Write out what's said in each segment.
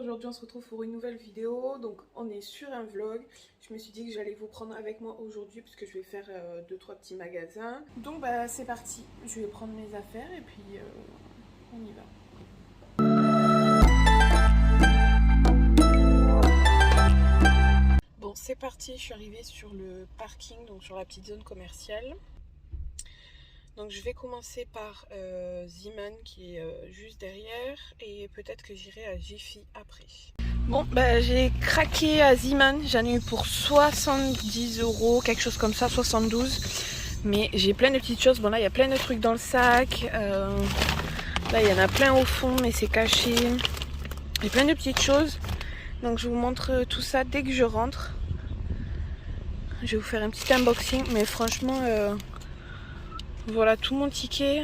aujourd'hui on se retrouve pour une nouvelle vidéo. Donc on est sur un vlog. Je me suis dit que j'allais vous prendre avec moi aujourd'hui puisque je vais faire 2-3 petits magasins. Donc bah c'est parti, je vais prendre mes affaires et puis on y va. Bon c'est parti, je suis arrivée sur le parking, donc sur la petite zone commerciale. Donc je vais commencer par Zeeman qui est juste derrière et peut-être que j'irai à Jiffy après. Bon bah j'ai craqué à Zeeman, j'en ai eu pour 70 €, quelque chose comme ça, 72. Mais j'ai plein de petites choses, bon là il y a plein de trucs dans le sac. Là il y en a plein au fond mais c'est caché. J'ai plein de petites choses. Donc je vous montre tout ça dès que je rentre. Je vais vous faire un petit unboxing mais franchement... voilà tout mon ticket.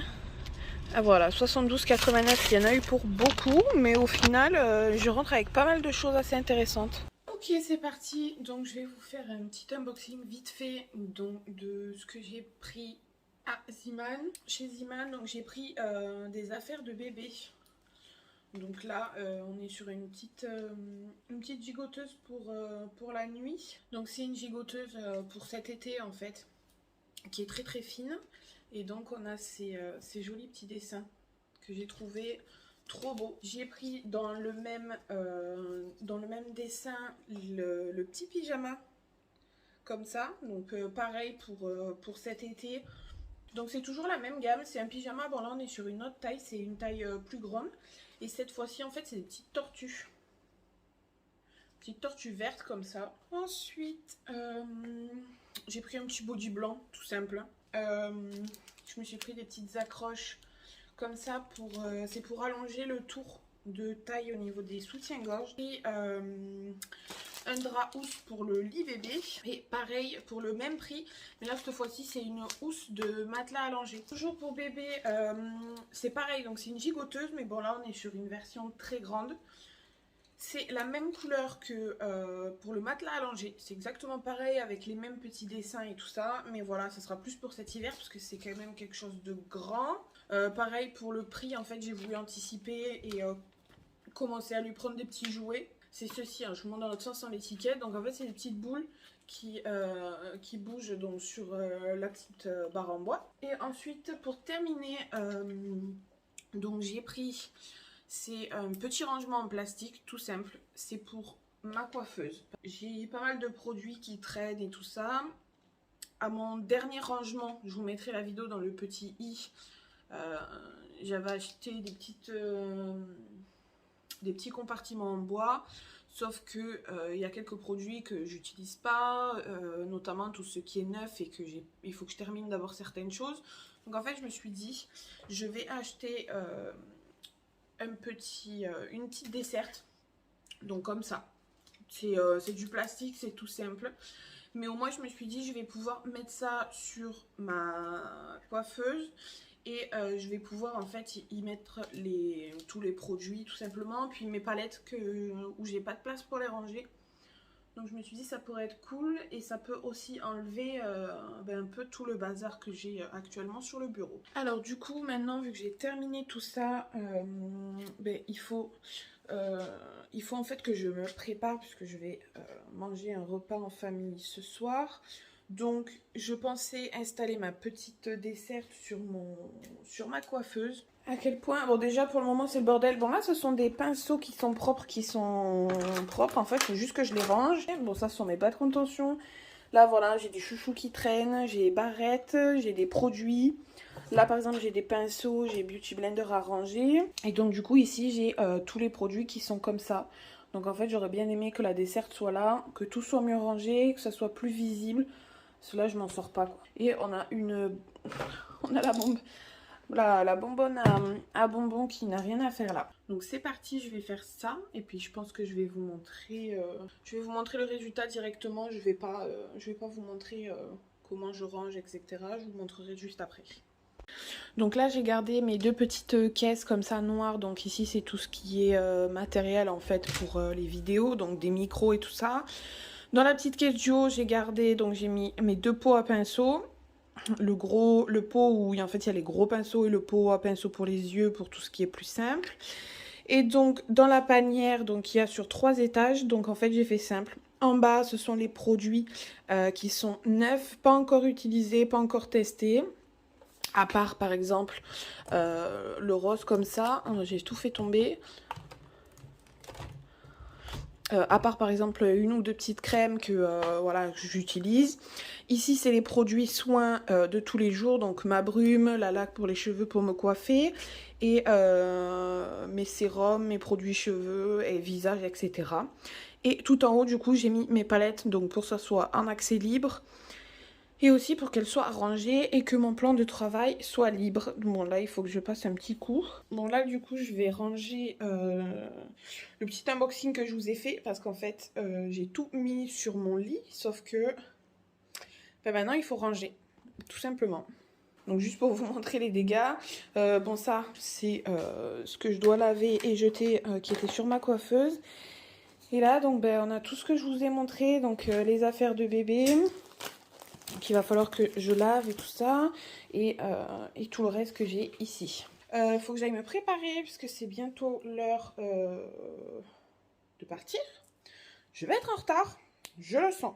Ah, voilà, 72,89, il y en a eu pour beaucoup, mais au final, je rentre avec pas mal de choses assez intéressantes. Ok, c'est parti. Donc, je vais vous faire un petit unboxing vite fait donc, de ce que j'ai pris à Zeeman. Chez Zeeman, donc j'ai pris des affaires de bébé. Donc là, on est sur une petite gigoteuse pour la nuit. Donc c'est une gigoteuse pour cet été en fait, qui est très très fine. Et donc on a ces jolis petits dessins que j'ai trouvé trop beaux. J'ai pris dans le même dessin le petit pyjama comme ça. Donc pareil pour cet été. Donc c'est toujours la même gamme, c'est un pyjama. Bon là on est sur une autre taille, c'est une taille plus grande. Et cette fois-ci en fait c'est des petites tortues. Petites tortues vertes comme ça. Ensuite j'ai pris un petit body blanc tout simple. Je me suis pris des petites accroches comme ça c'est pour allonger le tour de taille au niveau des soutiens-gorge. Et un drap housse pour le lit bébé. Et pareil pour le même prix. Mais là cette fois-ci c'est une housse de matelas allongé. Toujours pour bébé, c'est pareil. Donc c'est une gigoteuse. Mais bon là on est sur une version très grande. C'est la même couleur que pour le matelas allongé. C'est exactement pareil avec les mêmes petits dessins et tout ça. Mais voilà, ça sera plus pour cet hiver parce que c'est quand même quelque chose de grand. Pareil pour le prix, en fait, j'ai voulu anticiper et commencer à lui prendre des petits jouets. C'est ceci, hein, je vous montre dans l'autre sens sans l'étiquette. Donc en fait, c'est des petites boules qui bougent donc sur la petite barre en bois. Et ensuite, pour terminer, donc j'ai pris... C'est un petit rangement en plastique, tout simple. C'est pour ma coiffeuse. J'ai pas mal de produits qui traînent et tout ça. À mon dernier rangement, je vous mettrai la vidéo dans le petit i. J'avais acheté des petits compartiments en bois. Sauf que il y a quelques produits que j'utilise pas, notamment tout ce qui est neuf et que il faut que je termine d'abord certaines choses. Donc en fait, je me suis dit, je vais acheter... une petite desserte, donc comme ça, c'est du plastique, c'est tout simple, mais au moins je me suis dit je vais pouvoir mettre ça sur ma coiffeuse et je vais pouvoir en fait y mettre tous les produits tout simplement, puis mes palettes où j'ai pas de place pour les ranger. Donc je me suis dit ça pourrait être cool et ça peut aussi enlever un peu tout le bazar que j'ai actuellement sur le bureau. Alors du coup maintenant vu que j'ai terminé tout ça, il faut en fait que je me prépare puisque je vais manger un repas en famille ce soir. Donc je pensais installer ma petite desserte sur ma coiffeuse. À quel point, bon déjà pour le moment c'est le bordel. Bon là ce sont des pinceaux qui sont propres, en fait, il faut juste que je les range. Bon ça ce sont mes bas de contention. Là voilà, j'ai des chouchous qui traînent, j'ai des barrettes, j'ai des produits. Là par exemple j'ai des pinceaux, j'ai Beauty Blender à ranger. Et donc du coup ici j'ai tous les produits qui sont comme ça. Donc en fait j'aurais bien aimé que la desserte soit là, que tout soit mieux rangé, que ça soit plus visible. Parce que là je m'en sors pas quoi. Et on a on a la bombe. La bonbonne à bonbons qui n'a rien à faire là. Donc c'est parti, je vais faire ça. Et puis je pense que je vais vous montrer le résultat directement. Je vais pas vous montrer comment je range, etc. Je vous montrerai juste après. Donc là j'ai gardé mes deux petites caisses comme ça noires. Donc ici c'est tout ce qui est matériel en fait pour les vidéos. Donc des micros et tout ça. Dans la petite caisse du haut j'ai gardé, donc j'ai mis mes deux pots à pinceau. Le pot où en fait il y a les gros pinceaux et le pot à pinceau pour les yeux pour tout ce qui est plus simple. Et donc dans la panière, donc il y a sur 3 étages, donc en fait j'ai fait simple. En bas, ce sont les produits qui sont neufs, pas encore utilisés, pas encore testés. À part par exemple le rose comme ça, j'ai tout fait tomber. À part par exemple une ou deux petites crèmes que voilà, que j'utilise. Ici c'est les produits soins de tous les jours, donc ma brume, la laque pour les cheveux pour me coiffer et mes sérums, mes produits cheveux et visage, etc. Et tout en haut du coup j'ai mis mes palettes, donc pour que ça soit en accès libre. Et aussi pour qu'elle soit rangée et que mon plan de travail soit libre. Bon là il faut que je passe un petit coup. Bon là du coup je vais ranger le petit unboxing que je vous ai fait. Parce qu'en fait j'ai tout mis sur mon lit. Sauf que ben maintenant il faut ranger. Tout simplement. Donc juste pour vous montrer les dégâts. Bon ça c'est ce que je dois laver et jeter qui était sur ma coiffeuse. Et là donc ben, on a tout ce que je vous ai montré. Donc les affaires de bébé. Donc il va falloir que je lave et tout ça. Et tout le reste que j'ai ici. Faut que j'aille me préparer puisque c'est bientôt l'heure de partir. Je vais être en retard. Je le sens.